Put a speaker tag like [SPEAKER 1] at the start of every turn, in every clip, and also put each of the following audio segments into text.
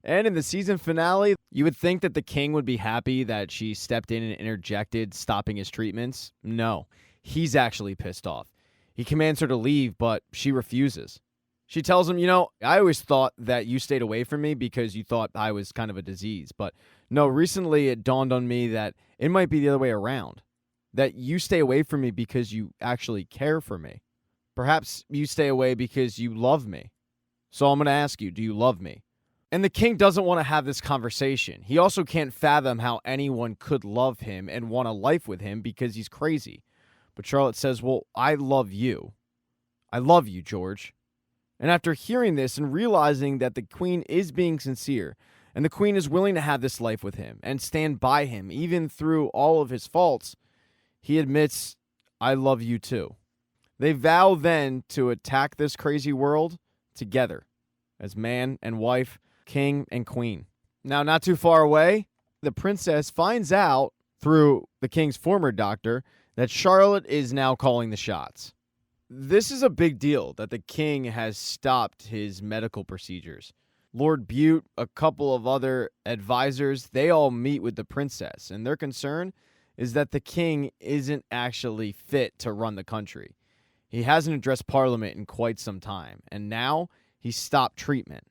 [SPEAKER 1] And in the season finale, you would think that the king would be happy that she stepped in and interjected, stopping his treatments. No, he's actually pissed off. He commands her to leave, but she refuses. She tells him, I always thought that you stayed away from me because you thought I was kind of a disease. But no, recently it dawned on me that it might be the other way around. That you stay away from me because you actually care for me. Perhaps you stay away because you love me. So I'm going to ask you, do you love me? And the king doesn't want to have this conversation. He also can't fathom how anyone could love him and want a life with him because he's crazy. But Charlotte says, well, I love you. I love you, George. And after hearing this and realizing that the queen is being sincere and the queen is willing to have this life with him and stand by him even through all of his faults, he admits, I love you too. They vow then to attack this crazy world together as man and wife, king and queen. Now, not too far away, the princess finds out through the king's former doctor that Charlotte is now calling the shots. This is a big deal that the king has stopped his medical procedures. Lord Bute, a couple of other advisors, they all meet with the princess, and their concern is that the king isn't actually fit to run the country. He hasn't addressed Parliament in quite some time, and now he's stopped treatment.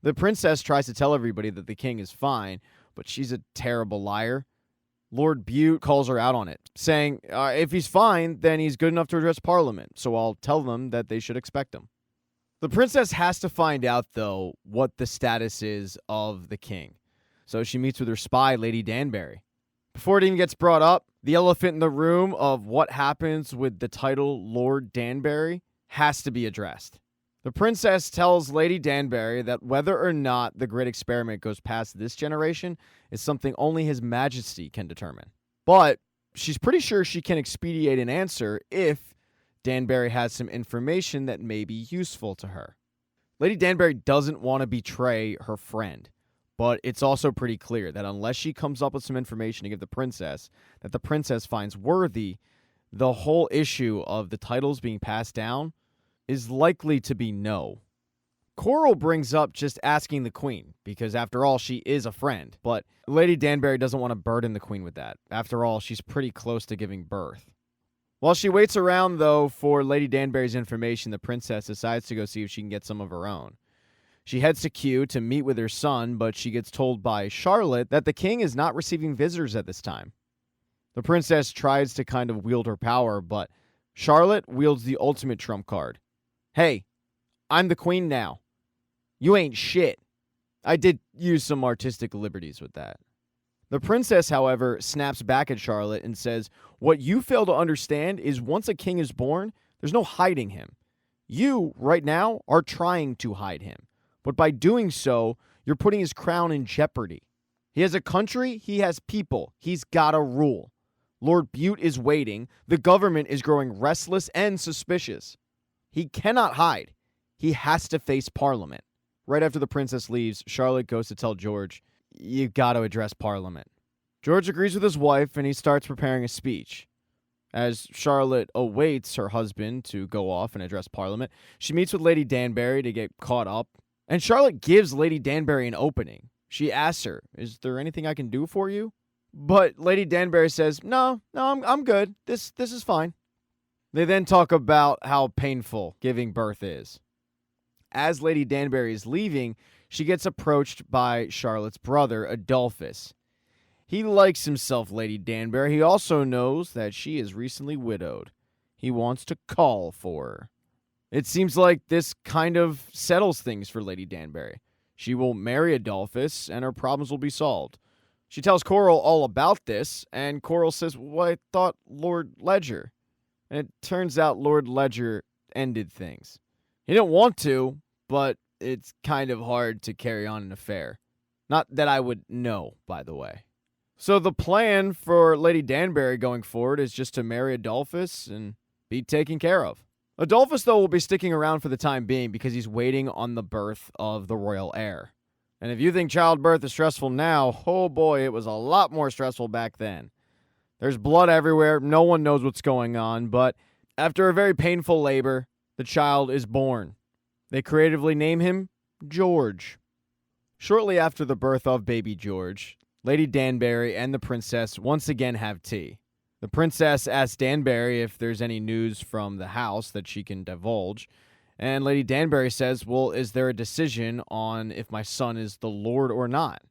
[SPEAKER 1] The princess tries to tell everybody that the king is fine, but she's a terrible liar. Lord Bute calls her out on it, saying, if he's fine, then he's good enough to address Parliament, so I'll tell them that they should expect him. The princess has to find out, though, what the status is of the king. So she meets with her spy, Lady Danbury. Before it even gets brought up, the elephant in the room of what happens with the title Lord Danbury has to be addressed. The princess tells Lady Danbury that whether or not the great experiment goes past this generation is something only His Majesty can determine. But she's pretty sure she can expedite an answer if Danbury has some information that may be useful to her. Lady Danbury doesn't want to betray her friend, but it's also pretty clear that unless she comes up with some information to give the princess that the princess finds worthy, the whole issue of the titles being passed down is likely to be no. Coral brings up just asking the queen, because after all, she is a friend, but Lady Danbury doesn't want to burden the queen with that. After all, she's pretty close to giving birth. While she waits around, though, for Lady Danbury's information, the princess decides to go see if she can get some of her own. She heads to Kew to meet with her son, but she gets told by Charlotte that the king is not receiving visitors at this time. The princess tries to kind of wield her power, but Charlotte wields the ultimate trump card. Hey, I'm the queen now. You ain't shit. I did use some artistic liberties with that. The princess, however, snaps back at Charlotte and says, what you fail to understand is once a king is born, there's no hiding him. You, right now, are trying to hide him. But by doing so, you're putting his crown in jeopardy. He has a country, he has people, he's got a rule. Lord Bute is waiting, the government is growing restless and suspicious. He cannot hide. He has to face Parliament. Right after the princess leaves, Charlotte goes to tell George, you've got to address Parliament. George agrees with his wife, and he starts preparing a speech. As Charlotte awaits her husband to go off and address Parliament, she meets with Lady Danbury to get caught up. And Charlotte gives Lady Danbury an opening. She asks her, is there anything I can do for you? But Lady Danbury says, no, I'm good. This is fine. They then talk about how painful giving birth is. As Lady Danbury is leaving, she gets approached by Charlotte's brother, Adolphus. He likes himself, Lady Danbury. He also knows that she is recently widowed. He wants to call for her. It seems like this kind of settles things for Lady Danbury. She will marry Adolphus, and her problems will be solved. She tells Coral all about this, and Coral says, well, I thought Lord Ledger. And it turns out Lord Ledger ended things. He didn't want to, but it's kind of hard to carry on an affair. Not that I would know, by the way. So the plan for Lady Danbury going forward is just to marry Adolphus and be taken care of. Adolphus, though, will be sticking around for the time being because he's waiting on the birth of the royal heir. And if you think childbirth is stressful now, oh boy, it was a lot more stressful back then. There's blood everywhere, no one knows what's going on, but after a very painful labor, the child is born. They creatively name him George. Shortly after the birth of baby George, Lady Danbury and the princess once again have tea. The princess asks Danbury if there's any news from the house that she can divulge, and Lady Danbury says, well, is there a decision on if my son is the Lord or not?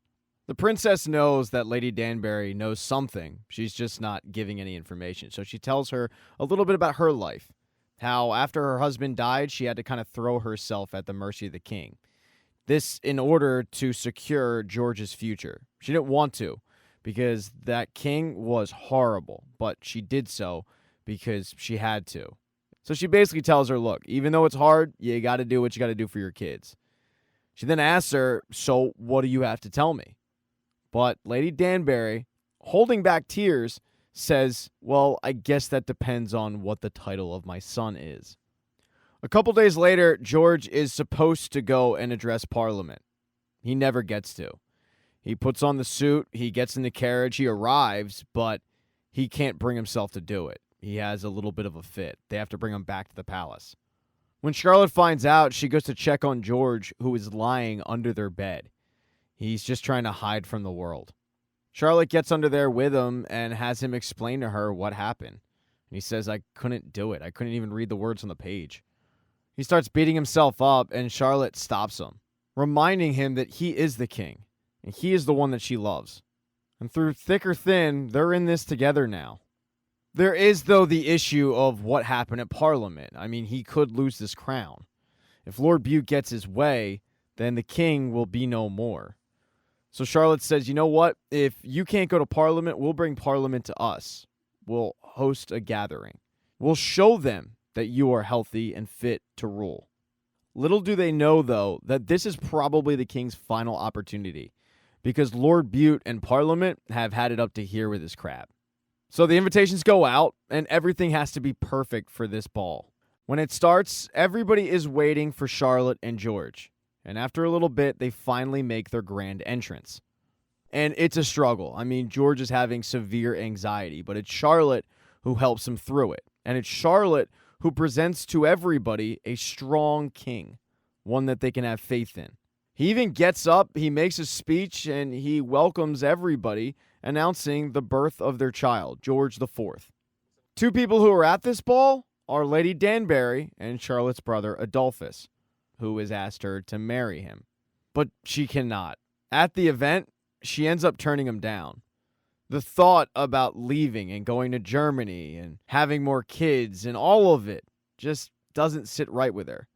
[SPEAKER 1] The princess knows that Lady Danbury knows something. She's just not giving any information. So she tells her a little bit about her life, how after her husband died, she had to kind of throw herself at the mercy of the king. This in order to secure George's future. She didn't want to because that king was horrible, but she did so because she had to. So she basically tells her, look, even though it's hard, you got to do what you got to do for your kids. She then asks her, so what do you have to tell me? But Lady Danbury, holding back tears, says, well, I guess that depends on what the title of my son is. A couple days later, George is supposed to go and address Parliament. He never gets to. He puts on the suit, he gets in the carriage, he arrives, but he can't bring himself to do it. He has a little bit of a fit. They have to bring him back to the palace. When Charlotte finds out, she goes to check on George, who is lying under their bed. He's just trying to hide from the world. Charlotte gets under there with him and has him explain to her what happened. And he says, I couldn't do it. I couldn't even read the words on the page. He starts beating himself up, and Charlotte stops him, reminding him that he is the king, and he is the one that she loves. And through thick or thin, they're in this together now. There is, though, the issue of what happened at Parliament. I mean, he could lose this crown. If Lord Bute gets his way, then the king will be no more. So Charlotte says, you know what? If you can't go to Parliament, we'll bring Parliament to us. We'll host a gathering. We'll show them that you are healthy and fit to rule. Little do they know, though, that this is probably the king's final opportunity, because Lord Bute and Parliament have had it up to here with his crap. So the invitations go out, and everything has to be perfect for this ball. When it starts, everybody is waiting for Charlotte and George. And after a little bit, they finally make their grand entrance. And it's a struggle. I mean, George is having severe anxiety, but it's Charlotte who helps him through it. And it's Charlotte who presents to everybody a strong king, one that they can have faith in. He even gets up, he makes a speech, and he welcomes everybody, announcing the birth of their child, George IV. Two people who are at this ball are Lady Danbury and Charlotte's brother, Adolphus, who has asked her to marry him. But she cannot. At the event, she ends up turning him down. The thought about leaving and going to Germany and having more kids and all of it just doesn't sit right with her.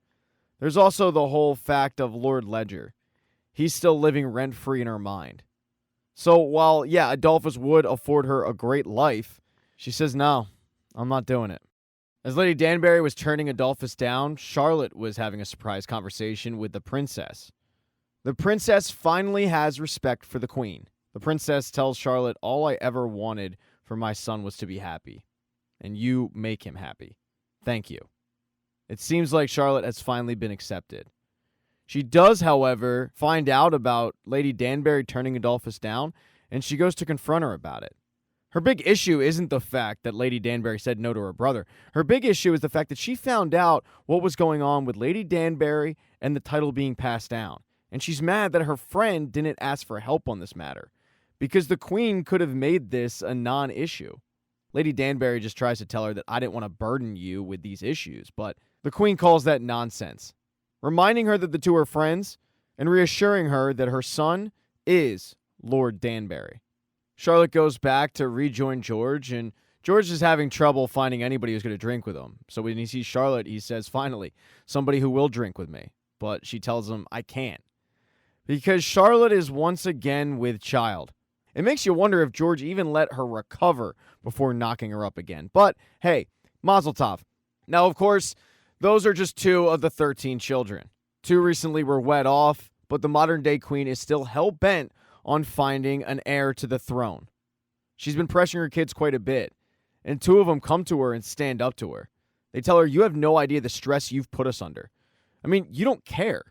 [SPEAKER 1] There's also the whole fact of Lord Ledger. He's still living rent-free in her mind. So while, yeah, Adolphus would afford her a great life, she says, no, I'm not doing it. As Lady Danbury was turning Adolphus down, Charlotte was having a surprise conversation with the princess. The princess finally has respect for the queen. The princess tells Charlotte, all I ever wanted for my son was to be happy, and you make him happy. Thank you. It seems like Charlotte has finally been accepted. She does, however, find out about Lady Danbury turning Adolphus down, and she goes to confront her about it. Her big issue isn't the fact that Lady Danbury said no to her brother. Her big issue is the fact that she found out what was going on with Lady Danbury and the title being passed down. And she's mad that her friend didn't ask for help on this matter, because the queen could have made this a non-issue. Lady Danbury just tries to tell her that I didn't want to burden you with these issues, but the queen calls that nonsense, reminding her that the two are friends and reassuring her that her son is Lord Danbury. Charlotte goes back to rejoin George, and George is having trouble finding anybody who's going to drink with him. So when he sees Charlotte, he says, finally, somebody who will drink with me. But she tells him, I can't. Because Charlotte is once again with child. It makes you wonder if George even let her recover before knocking her up again. But hey, Mazel Tov. Now, of course, those are just 2 of the 13 children. 2 recently were wed off, but the modern-day queen is still hell-bent on finding an heir to the throne. She's been pressuring her kids quite a bit, and 2 of them come to her and stand up to her. They tell her, you have no idea the stress you've put us under. I mean, you don't care.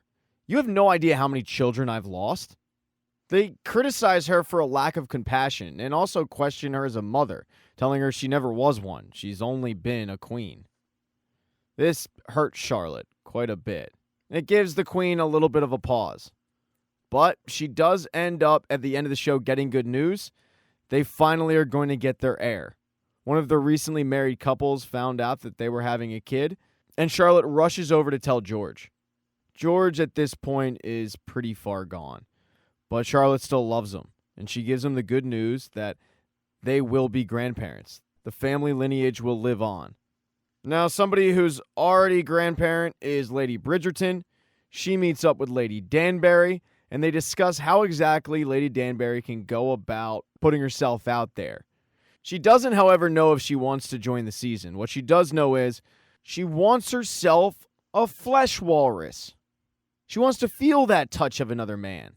[SPEAKER 1] You have no idea how many children I've lost. They criticize her for a lack of compassion and also question her as a mother, telling her she never was one. She's only been a queen. This hurts Charlotte quite a bit. It gives the queen a little bit of a pause. But she does end up at the end of the show getting good news. They finally are going to get their heir. One of the recently married couples found out that they were having a kid, and Charlotte rushes over to tell George. George at this point is pretty far gone, but Charlotte still loves him, and she gives him the good news that they will be grandparents. The family lineage will live on. Now, somebody who's already grandparent is Lady Bridgerton. She meets up with Lady Danbury, and they discuss how exactly Lady Danbury can go about putting herself out there. She doesn't, however, know if she wants to join the season. What she does know is she wants herself a flesh walrus. She wants to feel that touch of another man.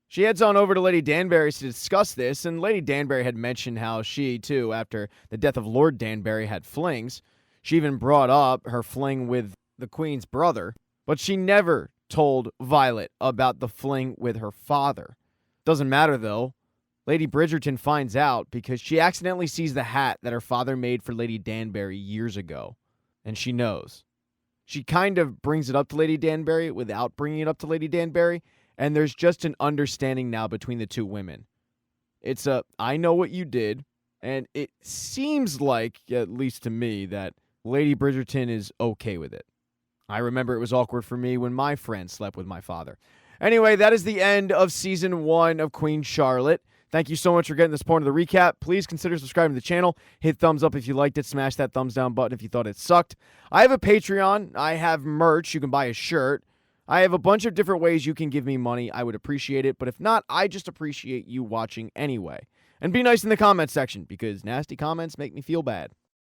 [SPEAKER 1] She heads on over to Lady Danbury to discuss this, and Lady Danbury had mentioned how she, too, after the death of Lord Danbury, had flings. She even brought up her fling with the Queen's brother, but she never told Violet about the fling with her father. Doesn't matter, though. Lady Bridgerton finds out because she accidentally sees the hat that her father made for Lady Danbury years ago, and she knows. She kind of brings it up to Lady Danbury without bringing it up to Lady Danbury, and there's just an understanding now between the two women. It's a, I know what you did, and it seems like, at least to me, that Lady Bridgerton is okay with it. I remember it was awkward for me when my friend slept with my father. Anyway, that is the end of Season 1 of Queen Charlotte. Thank you so much for getting this part of the recap. Please consider subscribing to the channel. Hit thumbs up if you liked it. Smash that thumbs down button if you thought it sucked. I have a Patreon. I have merch. You can buy a shirt. I have a bunch of different ways you can give me money. I would appreciate it. But if not, I just appreciate you watching anyway. And be nice in the comment section because nasty comments make me feel bad.